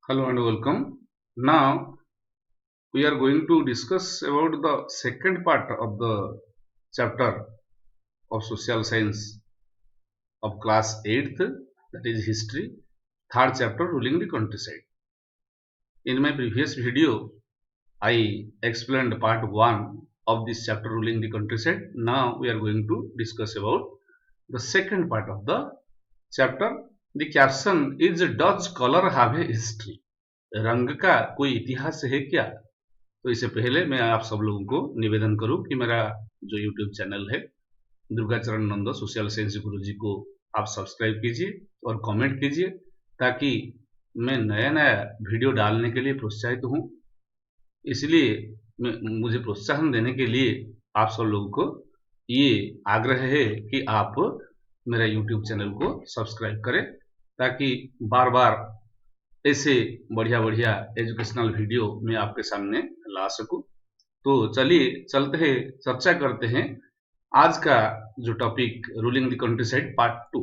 Hello and welcome. Now we are going to discuss about the second part of the chapter of social science of class 8th, that is history, third chapter ruling the countryside. In my previous video I explained part 1 of this chapter ruling the countryside. Now we are going to discuss about the second part of the chapter. The caption is, does color have a history? रंग का कोई इतिहास है क्या? तो इससे पहले मैं आप सब लोगों को निवेदन करूं कि मेरा जो YouTube चैनल है दुर्गाचरण नंद सोशल साइंस गुरु जी को आप सब्सक्राइब कीजिए और कमेंट कीजिए ताकि मैं नया नया वीडियो डालने के लिए प्रोत्साहित हूं। इसलिए मुझे प्रोत्साहन देने के लिए आप सब लोगों को ये आग्रह है कि आप मेरा YouTube चैनल को सब्सक्राइब करें ताकि बार बार ऐसे बढ़िया बढ़िया एजुकेशनल वीडियो मैं आपके सामने ला सकूं। तो चलिए चलते हैं, चर्चा करते हैं आज का जो topic ruling the countryside part 2।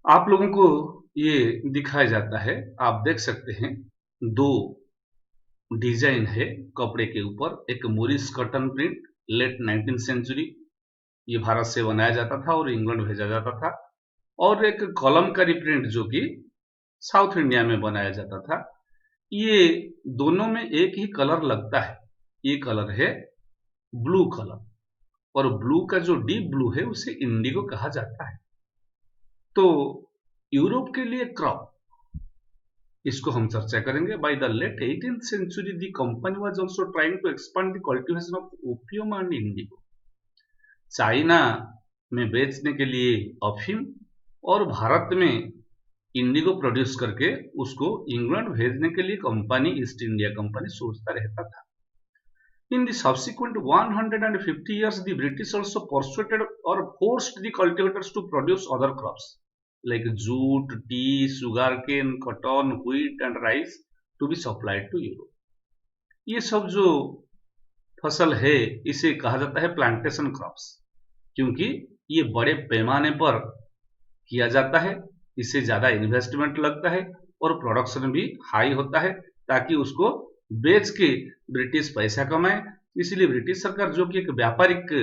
आप लोगों को ये दिखाया जाता है, आप देख सकते हैं दो डिजाइन है कपड़े के ऊपर। एक Morris cotton print, late 19th century, ये भारत से बनाया जाता था और इंग्लैंड भेजा जाता था, और एक कलमकारी प्रिंट जो कि साउथ इंडिया में बनाया जाता था। ये दोनों में एक ही कलर लगता है, ये कलर है ब्लू कलर, और ब्लू का जो डीप ब्लू है उसे इंडिगो कहा जाता है। तो यूरोप के लिए क्रॉप, इसको हम चर्चा करेंगे। By the late 18th century the company was also trying to expand the cultivation of opium and indigo. China में बेचने के लिए अफीम और भारत में इंडिगो प्रोड्यूस करके उसको इंग्लैंड भेजने के लिए कंपनी, ईस्ट इंडिया कंपनी सोचता रहता था। In the subsequent 150 years the British also persuaded or forced the cultivators to produce other crops like jute, tea, sugarcane, cotton, wheat and rice to be supplied to Europe. ये सब जो फसल है इसे कहा जाता है प्लांटेशन क्रॉप्स, क्योंकि ये बड़े पैमाने पर किया जाता है, इससे ज्यादा इन्वेस्टमेंट लगता है और प्रोडक्शन भी हाई होता है ताकि उसको बेच के ब्रिटिश पैसा कमाए। इसलिए ब्रिटिश सरकार, जो कि एक व्यापारिक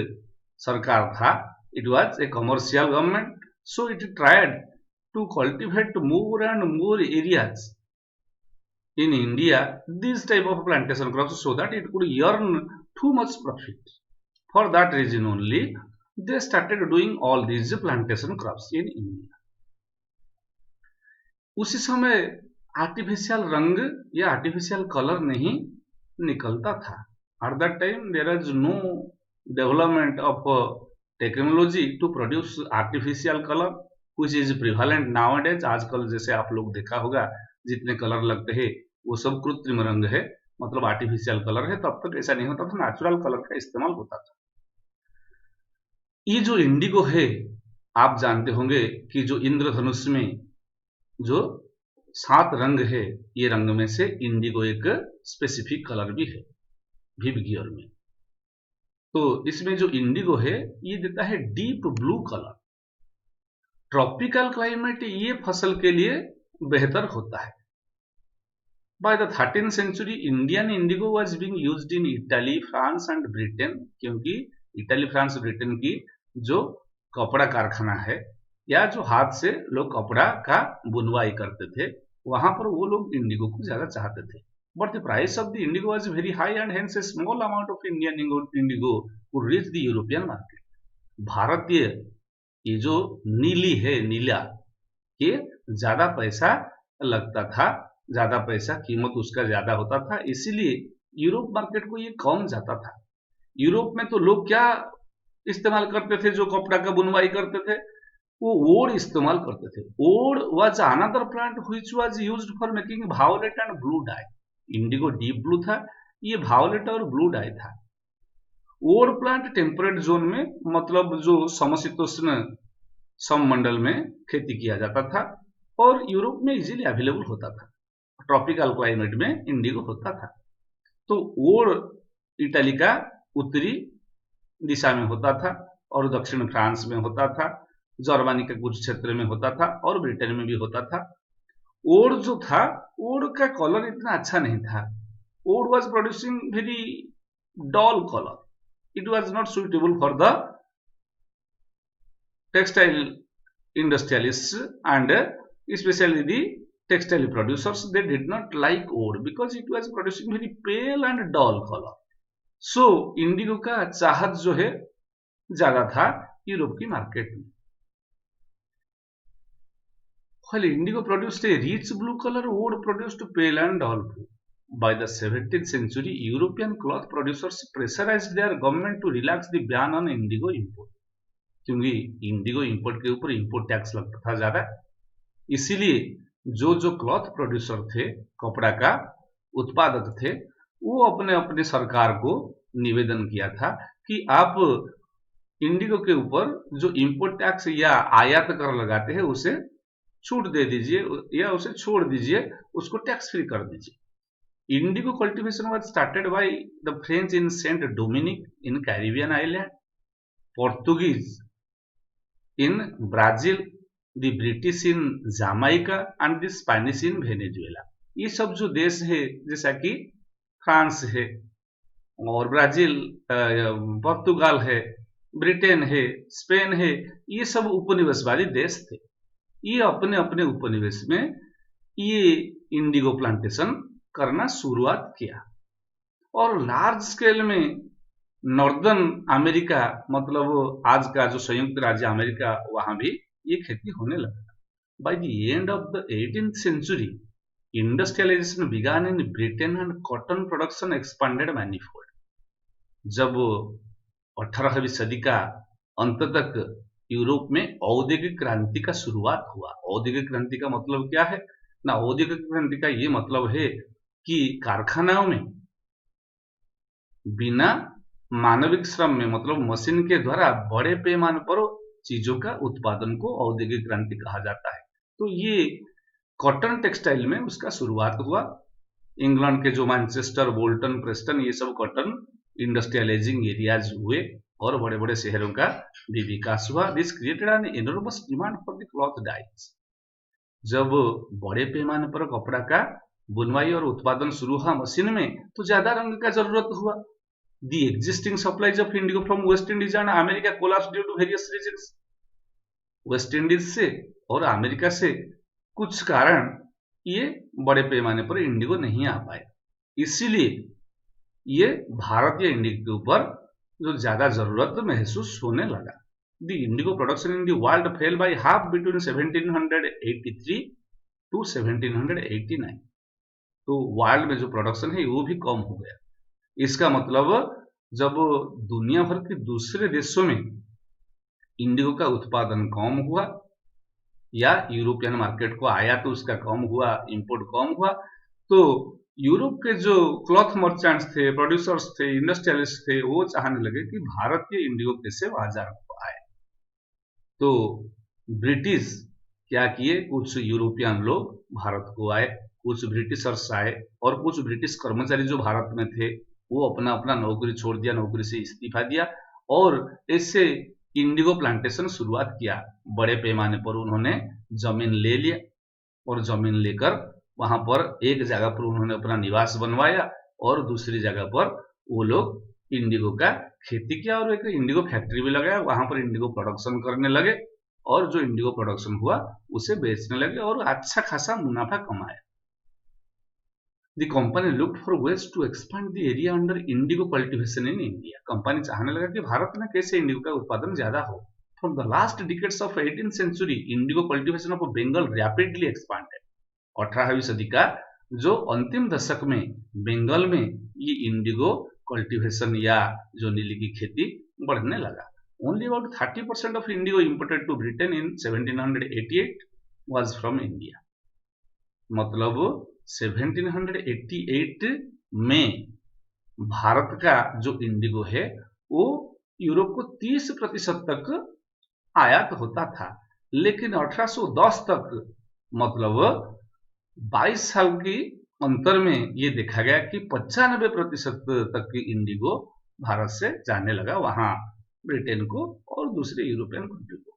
सरकार था, it was a commercial government, so it tried to cultivate more and more areas in India this type of plantation crops so that it could earn too much profit. For that reason only they started doing all these plantation crops in India. उसी समय artificial रंग या artificial colour नहीं निकलता था। At that time there is no development of technology to produce artificial colour which is prevalent nowadays. आजकल जैसे आप लोग देखा होगा जितने कलर लगते हैं वो सब कृत्रिम रंग है, मतलब आर्टिफिशियल कलर है। तब तक ऐसा नहीं होता था, नेचुरल कलर का इस्तेमाल होता था। ये जो इंडिगो है, आप जानते होंगे कि जो इंद्रधनुष में जो 7 रंग है, ये रंग में से इंडिगो एक स्पेसिफिक कलर भी है विव गियर में। तो इसमें जो इंडिगो है ये देता है deep blue colour. Tropical climate ये फसल के लिए बेहतर होता है। By the 13th century Indian indigo was being used in Italy, France and Britain, क्योंकि इटली, फ्रांस, ब्रिटेन की जो कपड़ा कारखाना है या जो हाथ से लोग कपड़ा का बुनवाई करते थे, वहां पर वो लोग इंडिगो को ज्यादा चाहते थे। But the price of the Indigo was very high and hence A small amount of Indian Indigo could reach the European market. भारतीय ये जो नीली है, नीला, ये ज्यादा पैसा लगता था, ज्यादा पैसा, कीमत उसका ज्यादा होता था, इसीलिए यूरोप मार्केट को ये कम जाता था। यूरोप में तो लोग क्या इस्तेमाल करते थे, जो कपड़ा का बुनवाई करते थे, वो ओड इस्तेमाल करते थे। Woad was another plant which was used for making violet and blue dye. Indigo deep blue था, ये वायोलेट और ब्लू डाई था। ओड प्लांट टेम्परेट जोन में, मतलब जो समशीतोष्ण सममंडल में खेती किया जाता था और यूरोप में इजीली अवेलेबल होता था। ट्रॉपिकल क्लाइमेट में इंडिगो होता था। तो ओड इटली का उत्तरी दिशा में होता था और दक्षिण फ्रांस में होता था, जर्मनी के कुछ क्षेत्र में होता था और ब्रिटेन में भी होता था। ओड जो था, ओड का कलर इतना अच्छा नहीं था। Woad was producing very dull colour, it was not suitable for the textile industrialists, and especially the textile producers, they did not like wood because it was producing very pale and dull color. So Indigo का चाहत जो है ज्यादा था Europe की market में। While indigo produced a rich blue color, wood produced pale and dull blue. By the 17th century, European cloth producers pressurized their government to relax the ban on indigo import, क्योंकि Indigo import के ऊपर import tax लगता था ज्यादा। इसीलिए जो जो cloth producer थे, कपड़ा का उत्पादक थे, वो अपने अपने सरकार को निवेदन किया था कि आप इंडिगो के ऊपर जो इंपोर्ट टैक्स या आयात कर लगाते हैं उसे छूट दे दीजिए या उसे छोड़ दीजिए, उसको टैक्स फ्री कर दीजिए। Indigo cultivation was started by the French in Saint Dominic in Caribbean island, Portuguese in Brazil, the British in Jamaica and the Spanish in Venezuela। ये सब जो देश है जैसा कि फ्रांस है और ब्राजील, पुर्तगाल है, ब्रिटेन है, स्पेन है, ये सब उपनिवेशवादी देश थे। ये अपने अपने उपनिवेश में ये इंडिगो प्लांटेशन करना शुरुआत किया और लार्ज स्केल में नॉर्दर्न अमेरिका, मतलब आज का जो संयुक्त राज्य अमेरिका, वहां भी ये खेती होने लगा। By the end of the 18th century, industrialisation began in Britain and cotton production expanded manifold. जब 18वीं सदी का अंत तक यूरोप में औद्योगिक क्रांति का शुरुआत हुआ। औद्योगिक क्रांति का मतलब क्या है ना, औद्योगिक क्रांति का ये मतलब है कि कारखानाओं में बिना मानविक श्रम में, मतलब मशीन के द्वारा बड़े पैमाने पर चीजों का उत्पादन को औद्योगिक क्रांति कहा जाता है। तो ये कॉटन टेक्सटाइल में उसका शुरुआत हुआ। इंग्लैंड के जो मैनचेस्टर, बोल्टन, प्रेस्टन, ये सब कॉटन इंडस्ट्रियलाइजिंग एरियाज हुए और बड़े बड़े शहरों का भी विकास हुआ। This created an enormous demand for the cloth dyes. जब बड़े पैमाने पर कपड़ा का बुनवाई और उत्पादन शुरू हुआ मशीन में, तो ज्यादा रंग का जरूरत हुआ। The existing supplies of indigo from West Indies and America collapsed due to various reasons। West Indies से और अमेरिका से कुछ कारण ये बड़े पैमाने पर इंडिगो नहीं आ पाए, इसीलिए ये भारतीय इंडिगो के ऊपर जो ज्यादा जरूरत महसूस होने लगा। The indigo production in the world fell by half between 1783 to 1789। तो वर्ल्ड में जो प्रोडक्शन है वो भी कम हो गया। इसका मतलब जब दुनिया भर के दूसरे देशों में इंडिगो का उत्पादन कम हुआ या यूरोपियन मार्केट को आया तो उसका कम हुआ, इंपोर्ट कम हुआ, तो यूरोप के जो क्लॉथ मर्चेंट्स थे, प्रोड्यूसर्स थे, इंडस्ट्रियलिस्ट थे, वो चाहने लगे कि भारतीय इंडिगो कैसे बाजार को आए। तो ब्रिटिश क्या किए, कुछ यूरोपियन लोग भारत को आए, कुछ ब्रिटिशर्स आए और कुछ ब्रिटिश कर्मचारी जो भारत में थे वो अपना अपना नौकरी छोड़ दिया, नौकरी से इस्तीफा दिया और इससे इंडिगो प्लांटेशन शुरुआत किया। बड़े पैमाने पर उन्होंने जमीन ले लिया और जमीन लेकर वहां पर एक जगह पर उन्होंने अपना निवास बनवाया और दूसरी जगह पर वो लोग इंडिगो का खेती किया और एक इंडिगो फैक्ट्री भी लगाया। वहां पर इंडिगो प्रोडक्शन करने लगे और जो इंडिगो प्रोडक्शन हुआ उसे बेचने लगे और अच्छा खासा मुनाफा कमाया। The company looked for ways to expand the area under indigo cultivation in India। Company चाहने लगा कि भारत में कैसे इंडिगो का उत्पादन ज्यादा हो। From the last decades of 18th century, indigo cultivation of Bengal rapidly expanded। 18वीं सदी का जो अंतिम दशक में बंगाल में ये इंडिगो कल्टीवेशन या जो नीली की खेती बढ़ने लगा। Only about 30% of indigo imported to Britain in 1788 was from India। मतलब 1788 में भारत का जो इंडिगो है वो यूरोप को 30% तक आयात होता था, लेकिन 1810 तक, मतलब 22 साल की अंतर में ये देखा गया कि 95% तक की इंडिगो भारत से जाने लगा वहां ब्रिटेन को और दूसरे यूरोपियन कंट्री को।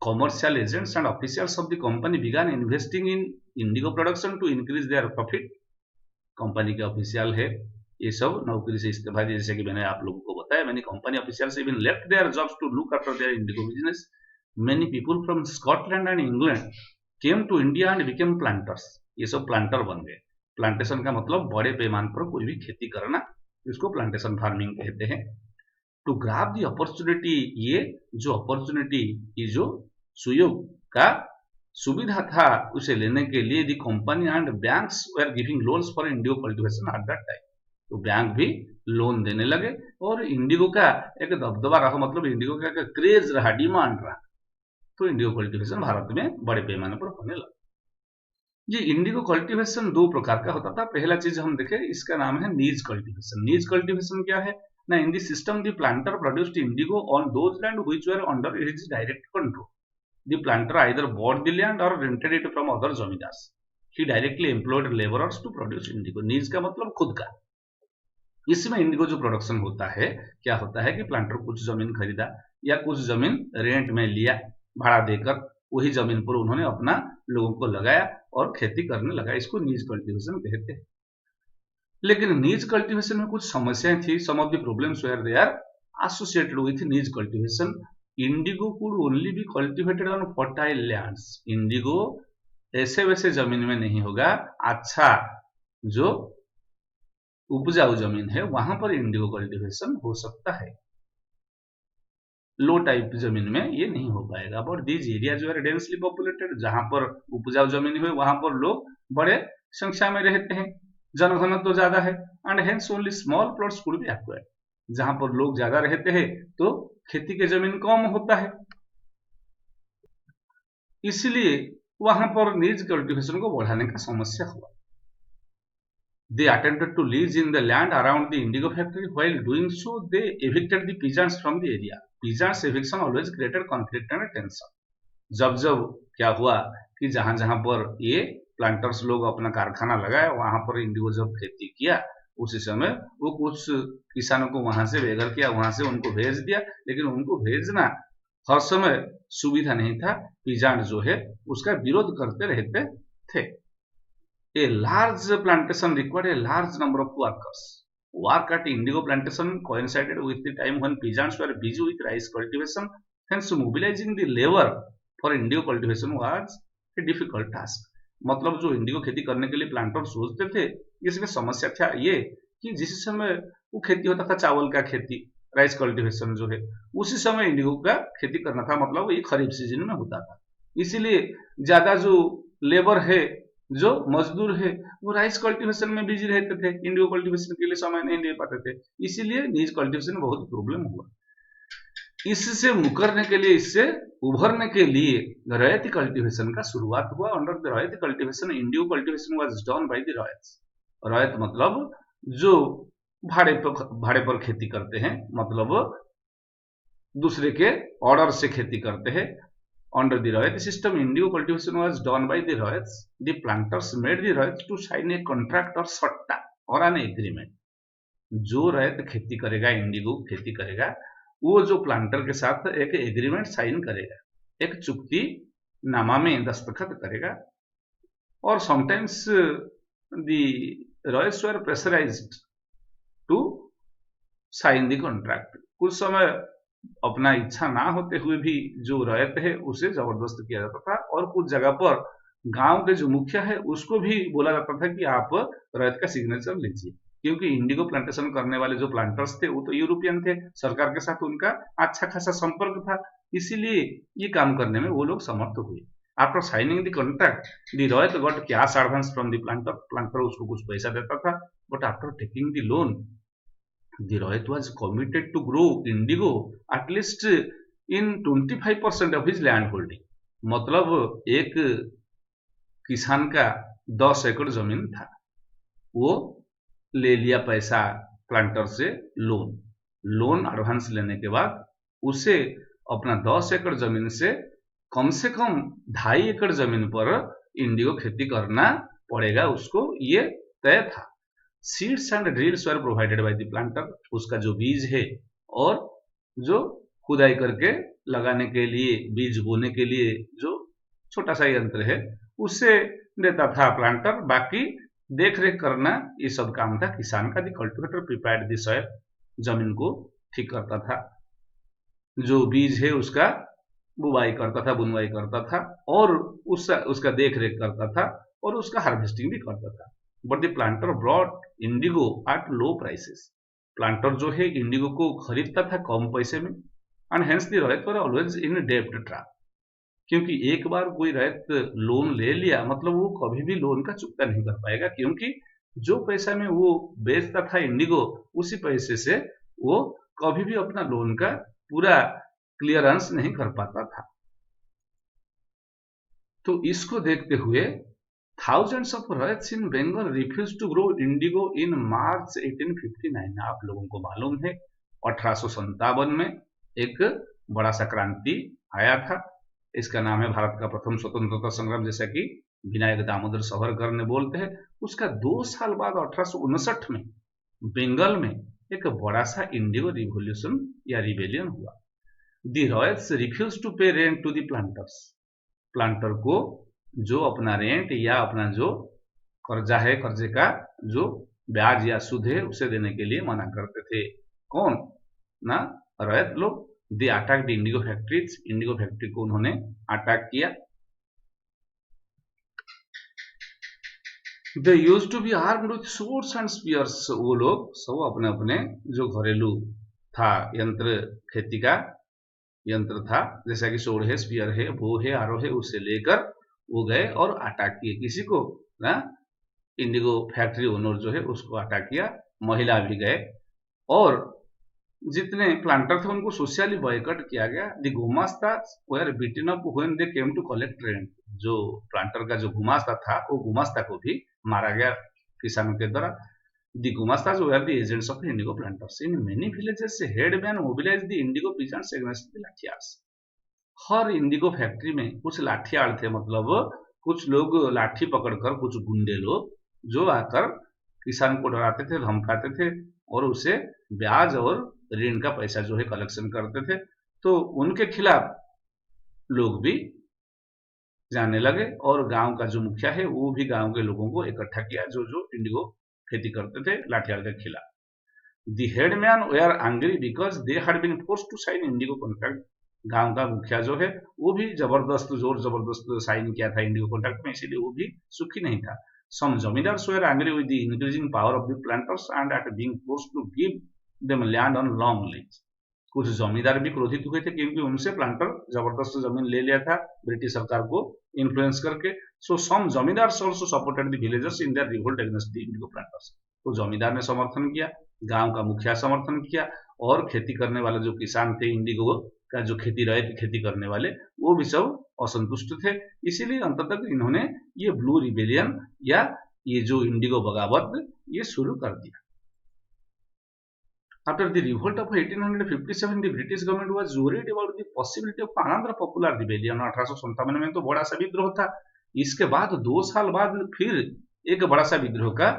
Commercial agents and officials of the company began investing in indigo production to increase their profit. Company के ऑफिशियल है ये सब नौकरी से इस्तीफा, जैसे कि मैंने आप लोगों को बताया, many company officials even left their jobs to look after their indigo business. Many people from Scotland and England came to India and became planters. ये सब प्लांटर बन गए। प्लांटेशन का मतलब बड़े पैमाने पर कोई भी खेती करना, इसको प्लांटेशन फार्मिंग कहते हैं। टू ग्रैब दी अपॉर्चुनिटी, ये जो अपॉर्चुनिटी, ये जो सुयोग का सुविधा था उसे लेने के लिए the company and banks were giving loans for indigo cultivation at that time. तो बैंक भी लोन देने लगे और इंडिगो का एक दबदबा रहा, मतलब इंडिगो का क्रेज रहा, डिमांड रहा, तो इंडिगो कल्टीवेशन भारत में बड़े पैमाने पर होने लगा। ये इंडिगो कल्टीवेशन दो प्रकार का होता था। पहला चीज हम देखें, इसका नाम है नीज कल्टीवेशन। नीज कल्टीवेशन क्या है ना, in the system the planter produced indigo on those land which were under his direct control. The planter either bought the land or rented it from other zamindars. He directly employed labourers to produce indigo. नीज का मतलब खुद का। इसमें Indigo जो production होता है, क्या होता है कि प्लांटर कुछ जमीन खरीदा या कुछ जमीन रेंट में लिया भाड़ा देकर, वही जमीन पर उन्होंने अपना लोगों को लगाया और खेती करने लगा। इसको नीज कल्टीवेशन कहते हैं। लेकिन नीज कल्टीवेशन में कुछ समस्याएं थी। Some of the problems were they are associated with नीज cultivation. Indigo could only be cultivated on fertile lands. Indigo ऐसे वैसे जमीन में नहीं होगा, अच्छा जो उपजाऊ जमीन है वहां पर इंडिगो कल्टीवेशन हो सकता है। लो टाइप जमीन में ये नहीं हो पाएगा। But these areas are densely populated, जहां पर उपजाऊ जमीन है वहां पर लोग बड़े संख्या में रहते हैं, जनघनत्व तो ज्यादा है, and hence only small plots could be acquired. जहां पर लोग ज्यादा रहते हैं तो खेती की जमीन कम होता है, इसलिए वहां पर नीज कल्टीवेशन को बढ़ाने का समस्या हुआ। They attempted to lease in the land around the indigo factory. While doing so, they evicted the peasants from the area. Peasants eviction always created conflict and tension. जब जब क्या हुआ कि जहां जहां पर ये प्लांटर्स लोग अपना कारखाना लगाए, वहां पर इंडिगो जब खेती किया, उसी समय वो कुछ किसानों को वहां से बेघर किया, वहां से उनको भेज दिया। लेकिन उनको भेजना हर समय सुविधा नहीं था। पीजांट जो है उसका विरोध करते रहते थे। A large plantation required a large number of workers. Work at indigo plantation coincided with the time when peasants were busy with rice cultivation. Hence, mobilizing the labor for indigo cultivation was a difficult task. मतलब जो Indigo खेती करने के लिए planter सोचते थे, इसमें समस्या था ये कि जिस समय वो खेती होता था चावल का खेती, राइस कल्टीवेशन जो है, उसी समय इंडिगो का खेती करना था, मतलब ये खरीफ सीजन में होता था। इसीलिए ज्यादा जो लेबर है, जो मजदूर है, वो राइस कल्टीवेशन में बिजी रहते थे, इंडिगो कल्टीवेशन के लिए समय नहीं दे पाते थे। इसीलिए नीज कल्टीवेशन में बहुत प्रॉब्लम हुआ। इससे मुकरने के लिए, इससे उभरने के लिए रॉयती कल्टीवेशन का शुरुआत हुआ। Under the ryoti cultivation indigo cultivation was done by the ryots. Ryot मतलब जो भाड़े पर खेती करते हैं, मतलब दूसरे के ऑर्डर से खेती करते हैं। Under the Royalty system, indigo cultivation was done by the Royals. The planters made the Royals to sign a contract or सट्टा और an agreement. जो रैत खेती करेगा, इंडिगो खेती करेगा, वो जो प्लांटर के साथ एक एग्रीमेंट साइन करेगा, एक चुक्ति नामा में दस्तखत करेगा। और sometimes the royals were pressurised to sign the contract. कुछ समय अपना इच्छा ना होते हुए भी जो रैयत है उसे जबरदस्त किया जाता था। और कुछ जगह पर गांव के जो मुखिया है उसको भी बोला जाता था कि आप रैयत का सिग्नेचर लीजिए, क्योंकि इंडिगो प्लांटेशन करने वाले जो प्लांटर्स थे वो तो यूरोपियन थे, सरकार के साथ उनका अच्छा खासा संपर्क था, इसीलिए ये काम करने में वो लोग समर्थ हुए। After signing the contract, the ryot got cash advance from the planter. Planter उसको कुछ पैसा देता था। But after taking the loan, the Rohit was committed to grow indigo at least in 25% of his land holding. मतलब एक किसान का 10 एकड़ जमीन था, वो ले लिया पैसा प्लांटर से, लोन एडवांस लेने के बाद उसे अपना 10 एकड़ जमीन से कम 2.5 एकड़ जमीन पर इंडिगो खेती करना पड़ेगा उसको, ये तय था। Seeds and drills were provided by the planter. उसका जो बीज है और जो खुदाई करके लगाने के लिए, बीज बोने के लिए जो छोटा सा यंत्र है, उससे देता था प्लांटर, बाकी देख रेख करना ये सब काम था किसान का। दी कल्टिवेटर प्रिपेयर्ड दी सॉइल, जमीन को ठीक करता था, जो बीज है उसका बुवाई करता था, बुनवाई करता था, और उसका देख रेख करता था, और उसका हार्वेस्टिंग भी करता था। But the planter brought Indigo at low prices, planter जो है इंडिगो को खरीदता था कम पैसे में, and hence the Rait were always in डेब्ट ट्रैप, क्योंकि एक बार कोई रैत लोन ले लिया मतलब वो कभी भी लोन का चुकता नहीं कर पाएगा, क्योंकि जो पैसा में वो बेचता था इंडिगो, उसी पैसे से वो कभी भी अपना लोन का पूरा क्लियरेंस नहीं कर पाता था। तो इसको देखते हुए thousands of rats in Bengal refused to grow indigo in March 1859। आप लोगों को मालूम है 1857 में एक बड़ा सा क्रांति आया था। इसका नाम है भारत का प्रथम स्वतंत्रता संग्राम, जैसा कि विनायक दामोदर सावरकर ने बोलते हैं। उसका 2 साल बाद 1859 में बंगाल में एक बड़ा सा इंडिगो रिवॉल्यूशन या रिबेलियन हुआ। The royals refuse to pay rent to the planters, planter को जो अपना रेंट या अपना जो कर्जा है, कर्जे का जो ब्याज या सूद है उसे देने के लिए मना करते थे। कौन ना, रैत लोग। They attacked indigo factories, indigo factory को उन्होंने अटैक किया। They used to be armed with swords and spears, वो लोग सब अपने अपने जो घरेलू था यंत्र, खेती का यंत्र था, जैसा कि सोड़ है, स्पीयर है, बो है, आरो है, उसे लेकर वो गए और अटैक किए किसी को ना, इंडिगो फैक्ट्री ओनर जो है उसको अटैक किया। महिला भी गए और जितने प्लांटर थे उनको सोशली बॉयकॉट किया गया। The gumasta were beaten up when they came to collect rent, जो प्लांटर का जो गुमास्ता था वो गुमास्ता को भी मारा गया किसानों के द्वारा। The gumastas were the agents of indigo planters. In many villages, headmen mobilized the indigo peasants against the lathiyars. हर इंडिगो फैक्ट्री में कुछ लाठियार थे, मतलब कुछ लोग लाठी पकड़कर, कुछ गुंडे लोग जो आकर किसान को डराते थे, धमकाते थे और उसे ब्याज और ऋण का पैसा जो है कलेक्शन करते थे। तो उनके खिलाफ लोग भी जाने लगे और गांव का जो मुखिया है वो भी गांव के लोगों को इकट्ठा किया जो जो इंडिगो खेती करते थे लाठियार के खिलाफ। The headman were angry because they had been forced to sign indigo contract, गांव का मुखिया जो है वो भी जोर जबरदस्त साइन किया था इंडिगो कॉन्ट्रैक्ट में, इसीलिए वो भी सुखी नहीं था। Some zamindars were angry with the increasing power of the planters and at being forced to give them land on long lease, कुछ जमींदार भी क्रोधित हुए थे क्योंकि उनसे प्लांटर जबरदस्त जमीन ले लिया था ब्रिटिश सरकार को इन्फ्लुएंस करके। So some zamindars also supported the villagers in their revolt against the indigo planters, तो जमींदार ने समर्थन किया, गांव का मुखिया समर्थन किया और खेती करने वाले जो किसान थे इंडिगो का जो खेती रहे थे खेती करने वाले वो भी सब असंतुष्ट थे। इसीलिए अंततः इन्होंने ये ब्लू रिबेलियन या ये जो इंडिगो बगावत ये शुरू कर दिया। After the revolt of 1857, the British government was worried about the possibility of another popular rebellion। 1857 में तो बड़ा सा विद्रोह था, इसके बाद 2 साल बाद फिर एक बड़ा सा विद्रोह का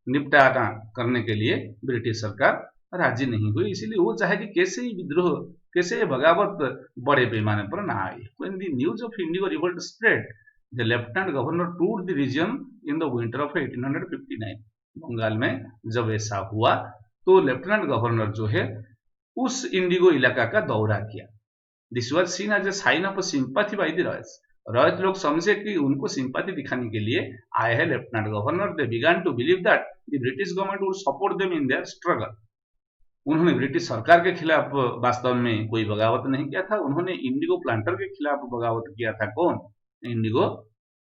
निपटारा करने के लिए ब्रिटिश सरकार राजी नहीं हुई, इसीलिए वो चाहे कि कैसे ही विद्रोह, कैसे ये बगावत बड़े पैमाने पर ना आए। When the news of Indigo revolt spread, the Lieutenant Governor toured the region in the winter of 1859। Bengal में जब ऐसा हुआ तो लेफ्टिनेंट गवर्नर जो है उस इंडिगो इलाका का दौरा किया। This was seen as a sign of sympathy by the royals, royals लोग समझे कि उनको सिंपैथी दिखाने के लिए आए हैं lieutenant governor. They began to believe that the British government would support them in their struggle. उन्होंने ब्रिटिश सरकार के खिलाफ वास्तव में कोई बगावत नहीं किया था, उन्होंने इंडिगो प्लांटर के खिलाफ बगावत किया था। कौन? इंडिगो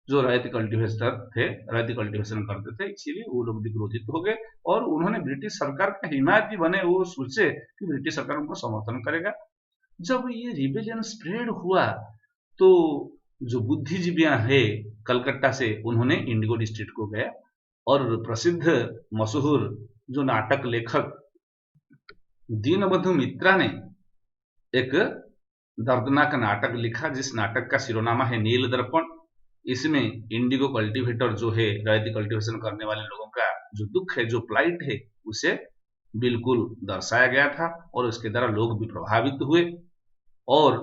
जो रैयती कल्टीवेटर थे, रैयती कल्टीवेशन करते थे, इसीलिए वो लोग भी क्रोधित हो गए और उन्होंने ब्रिटिश सरकार का हिमायती बने, वो सोचे कि ब्रिटिश सरकार उनको समर्थन करेगा। जब ये रिबेलियन स्प्रेड हुआ तो जो बुद्धिजीवियां है कलकत्ता से, उन्होंने इंडिगो डिस्ट्रिक्ट को गया और प्रसिद्ध मशहूर जो नाटक लेखक दीनबंधु मित्रा ने एक दर्दनाक नाटक लिखा जिस नाटक का शिरोनामा है नील दर्पण। इसमें इंडिगो कल्टीवेटर जो है रैयती कल्टीवेशन करने वाले लोगों का जो दुख है, जो प्लाइट है, उसे बिल्कुल दर्शाया गया था और उसके द्वारा लोग भी प्रभावित हुए और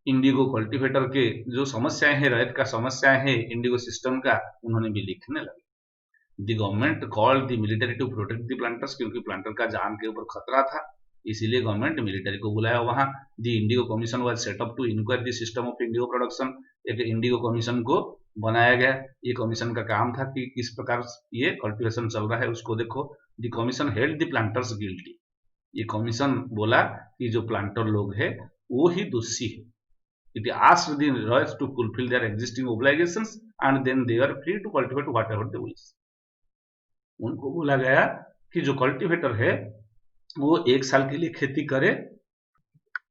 इंडिगो कल्टीवेटर के जो समस्याएं हैं, रैत का समस्याएं हैं इंडिगो सिस्टम का, उन्होंने भी लिखने लगे। The government called the military to protect the planters, क्योंकि प्लांटर का जान के ऊपर खतरा था, इसीलिए गवर्नमेंट मिलिट्री को बुलाया वहां। The indigo commission was set up to enquire the system of indigo production, एक इंडिगो कमीशन को बनाया गया। ये कमीशन का काम था कि किस प्रकार ये कल्टीवेशन चल रहा है उसको देखो। The commission held the planters guilty, ये कमीशन बोला कि जो प्लांटर लोग है वो ही दोषी है। It asked the lawyers to fulfill their existing obligations and then they are free to cultivate whatever they wish. उनको बोला गया कि जो कल्टीवेटर है वो 1 साल के लिए खेती करे,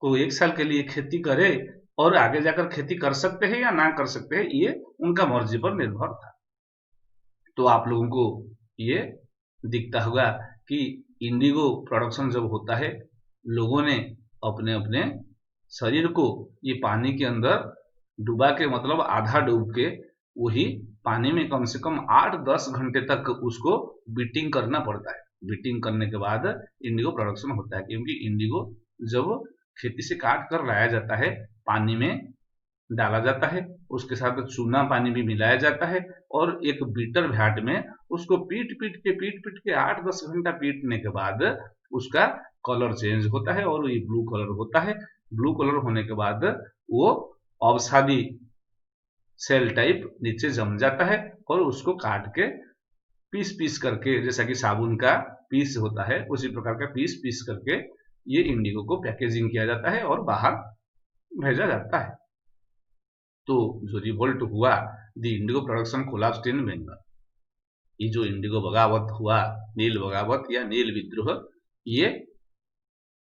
वो 1 साल के लिए खेती करे और आगे जाकर खेती कर सकते हैं या ना कर सकते हैं, ये उनका मर्जी पर निर्भर था। तो आप लोगों को ये दिखता होगा कि इंडिगो प्रोडक्शन जब होता है, लोगों ने अपने अपने शरीर को ये पानी के अंदर डुबा के, मतलब आधा डूब के, वही पानी में कम से कम 8-10 घंटे तक उसको बीटिंग करना पड़ता है। बीटिंग करने के बाद इंडिगो प्रोडक्शन होता है, क्योंकि इंडिगो जब खेती से काट कर लाया जाता है, पानी में डाला जाता है, उसके साथ चूना पानी भी मिलाया जाता है और एक बीटर भैट में उसको पीट पीट के 8-10 घंटा पीटने के बाद उसका कलर चेंज होता है और ये ब्लू कलर होता है। ब्लू कलर होने के बाद वो अवसादी सेल टाइप नीचे जम जाता है और उसको काट के पीस करके, जैसा कि साबुन का पीस होता है उसी प्रकार का पीस करके ये इंडिगो को पैकेजिंग किया जाता है और बाहर भेजा जाता है। तो जो रिवोल्ट हुआ, द इंडिगो प्रोडक्शन कोलैप्स्ड इन बंगाल, ये जो इंडिगो बगावत हुआ, नील बगावत या नील विद्रोह, ये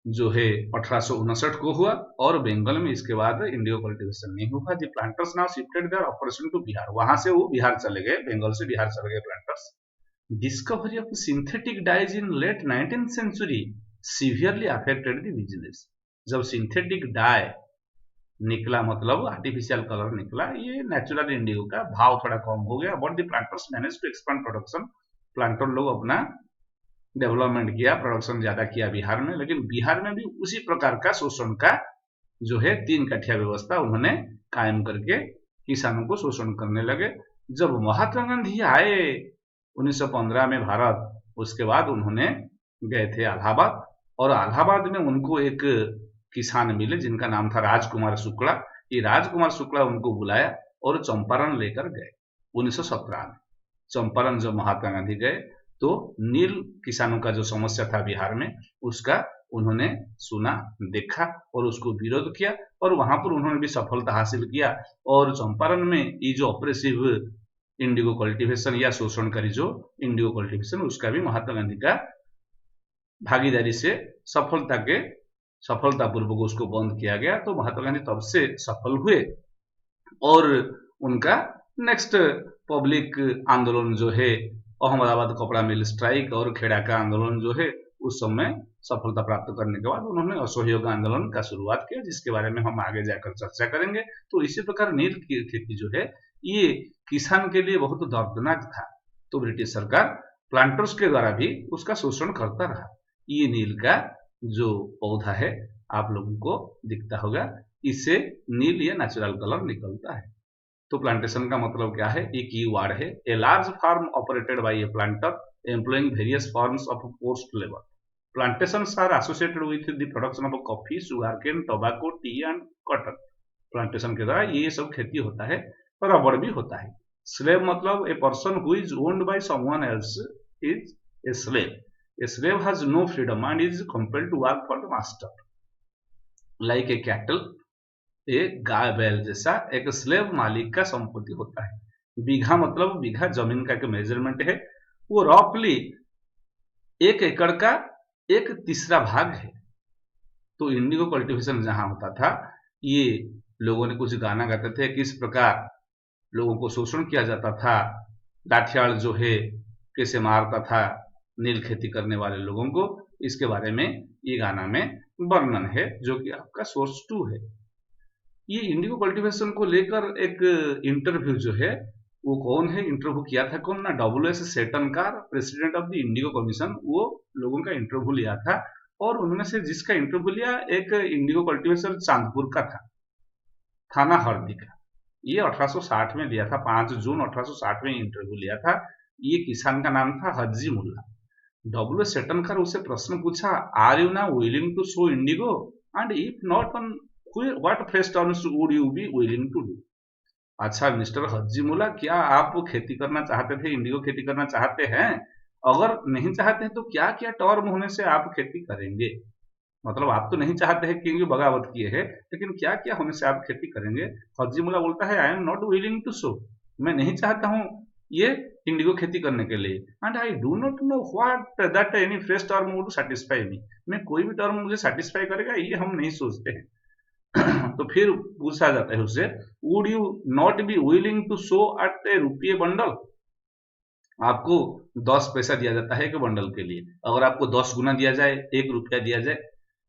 जो है 1859 को हुआ और बंगाल में इसके बाद इंडिगो कल्टीवेशन नहीं हुआ। The planters now shifted their operation to Bihar, वहां से वो बिहार चले गए, बंगाल से बिहार चले गए planters. Discovery of synthetic dyes in late 19th century severely affected the business. जब सिंथेटिक डाई निकला, मतलब आर्टिफिशियल कलर निकला, ये नेचुरल इंडिगो का भाव थोड़ा कम हो गया। But the planters manage to expand production, planter लोग अपना डेवलपमेंट किया, प्रोडक्शन ज्यादा किया बिहार में, लेकिन बिहार में भी उसी प्रकार का शोषण का जो है 3 कठिया व्यवस्था उन्होंने कायम करके किसानों को शोषण करने लगे। जब महात्मा गांधी आए 1915 में भारत, उसके बाद उन्होंने गए थे इलाहाबाद और इलाहाबाद में उनको एक किसान मिले जिनका नाम था राजकुमार शुक्ला। ये राजकुमार शुक्ला उनको बुलाया और चंपारण लेकर गए 1917 में। चंपारण जब महात्मा गांधी गए तो नील किसानों का जो समस्या था बिहार में, उसका उन्होंने सुना, देखा और उसको विरोध किया और वहां पर उन्होंने भी सफलता हासिल किया। और चंपारण में ये जो ऑपरेसिव इंडिगो कल्टीवेशन या शोषणकारी जो इंडिगो कल्टीवेशन, उसका भी महात्मा गांधी का भागीदारी से सफलतापूर्वक उसको बंद किया गया। तो महात्मा गांधी तब से सफल हुए और उनका नेक्स्ट पब्लिक आंदोलन जो है अहमदाबाद कपड़ा मिल स्ट्राइक और खेड़ा का आंदोलन जो है, उस समय सफलता प्राप्त करने के बाद उन्होंने असहयोग आंदोलन का शुरुआत किया, जिसके बारे में हम आगे जाकर चर्चा करेंगे। तो इसी प्रकार नील की खेती जो है ये किसान के लिए बहुत दर्दनाक था, तो ब्रिटिश सरकार प्लांटर्स के द्वारा भी उसका शोषण करता रहा। ये नील का जो पौधा है आप लोगों को दिखता होगा, इससे नील या नेचुरल कलर निकलता है। तो प्लांटेशन का मतलब क्या है, एक की वर्ड है, a large farm operated by a planter employing various forms of post labour. Plantations are associated with the production of coffee, sugarcane, tobacco, tea and cotton. Plantation के द्वारा ये सब खेती होता है, रबड़ भी होता है। स्लेव मतलब a person who is owned by someone else is a slave. A slave has no freedom and is compelled to work for the master. Like a cattle, एक गाय बैल जैसा एक स्लेव मालिक का संपत्ति होता है। बीघा मतलब बीघा जमीन का एक मेजरमेंट है, वो रफली 1 एकड़ का 1/3 भाग है। तो इंडिगो कल्टीवेशन जहां होता था, ये लोगों ने कुछ गाना गाते थे, किस प्रकार लोगों को शोषण किया जाता था, लाठियाल जो है कैसे मारता था नील खेती करने वाले लोगों को, इसके बारे में ये गाना में वर्णन है, जो कि आपका सोर्स 2 है। ये इंडिगो कल्टीवेशन को लेकर एक इंटरव्यू जो है, वो कौन है इंटरव्यू किया था, कौन ना, WS Seton Karr, president of the indigo commission, वो लोगों का इंटरव्यू लिया था। और उन्होंने से जिसका इंटरव्यू लिया एक इंडिगो कल्टीवेशन चांदपुर का था। थाना हरदी का। ये 1860 में दिया था, 5 जून 1860 में इंटरव्यू लिया था। ये किसान का नाम था हज्जी मुल्ला। डब्ल्यू सेटनकर उसे प्रश्न पूछा, are you now willing to sow indigo and if not on what fresh terms would you be willing to do. अच्छा मिस्टर हज्जी मुल्ला, क्या आप खेती करना चाहते थे, इंडिगो खेती करना चाहते हैं? अगर नहीं चाहते हैं तो क्या क्या टर्म होने से आप खेती करेंगे? मतलब आप तो नहीं चाहते हैं क्योंकि बगावत किए हैं, लेकिन क्या क्या होने से आप खेती करेंगे? फौजी मुल्ला बोलता है, I am not willing to sow, मैं नहीं चाहता हूँ ये इंडिगो खेती करने के लिए, and I do not know what that any fresh term would satisfy me, मैं कोई भी टर्म मुझे सेटिस्फाई करेगा ये हम नहीं सोचते हैं। तो फिर पूछा जाता है उससे, would you not be willing to sow at a rupee bundle? आपको 10 पैसा दिया जाता है एक बंडल के लिए, अगर आपको 10 गुना दिया जाए, 1 रुपया दिया जाए।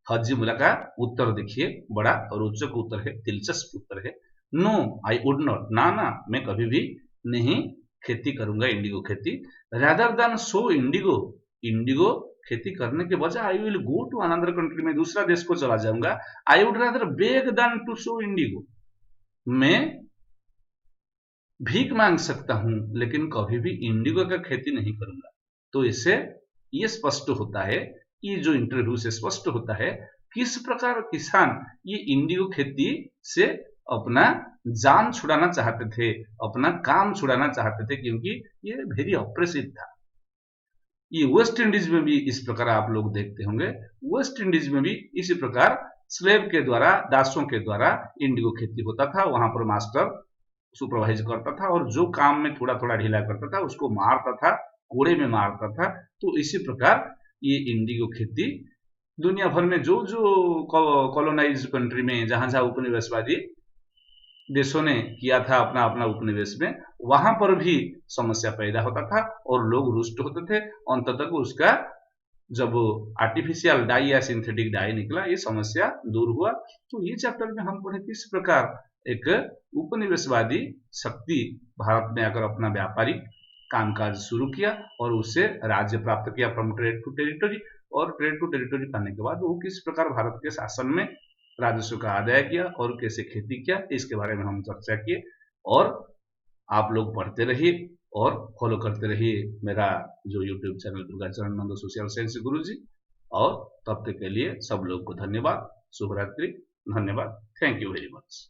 हज्जी मुल्ला का उत्तर देखिए, बड़ा रोचक उत्तर है, दिलचस्प उत्तर है। नो आई वुड नॉट, ना ना मैं कभी भी नहीं खेती करूंगा इंडिगो खेती। Rather than sow indigo, indigo खेती करने के बजाय I will go to another country, में दूसरा देश को चला जाऊंगा। I would rather beg than to sow indigo, मैं भीख मांग सकता हूं लेकिन कभी भी इंडिगो का खेती नहीं करूंगा। तो इससे ये स्पष्ट होता है, ये जो इंटरव्यू से स्पष्ट होता है किस प्रकार किसान ये इंडिगो खेती से अपना जान छुड़ाना चाहते थे, अपना काम छुड़ाना चाहते थे, क्योंकि ये वेरी ऑप्रेसिव था। ये वेस्ट इंडीज में भी इस प्रकार आप लोग देखते होंगे, वेस्ट इंडीज में भी इसी प्रकार स्लेव के द्वारा, दासों के द्वारा इंडिगो खेती होता था। वहां पर मास्टर सुपरवाइज करता था और जो काम में थोड़ा थोड़ा ढीला करता था उसको मारता था, कोड़े में मारता था। तो इसी प्रकार ये इंडिगो खेती दुनिया भर में जो जो कॉलोनाइज कंट्री में जहां जहां उपनिवेशवादी देशों ने किया था अपना अपना उपनिवेश में, वहां पर भी समस्या पैदा होता था और लोग रुष्ट होते थे। अंत तक उसका जब आर्टिफिशियल डाई या सिंथेटिक डाई निकला, ये समस्या दूर हुआ। तो ये चैप्टर में हम पढ़े किस प्रकार एक उपनिवेशवादी शक्ति भारत में आकर अपना व्यापारिक कामकाज शुरू किया और उससे राज्य प्राप्त किया फ्रॉम ट्रेड टू टेरिटरी, और ट्रेड टू टेरिटरी पाने के बाद वो किस प्रकार भारत के शासन में राजस्व का आदाय किया और कैसे खेती किया, इसके बारे में हम चर्चा किए। और आप लोग पढ़ते रहिए और फॉलो करते रहिए मेरा जो यूट्यूब चैनल दुर्गाचरण नंदो सोशल साइंस गुरुजी। और तब तक के लिए सब लोग को धन्यवाद, शुभ रात्रि, धन्यवाद, थैंक यू वेरी मच।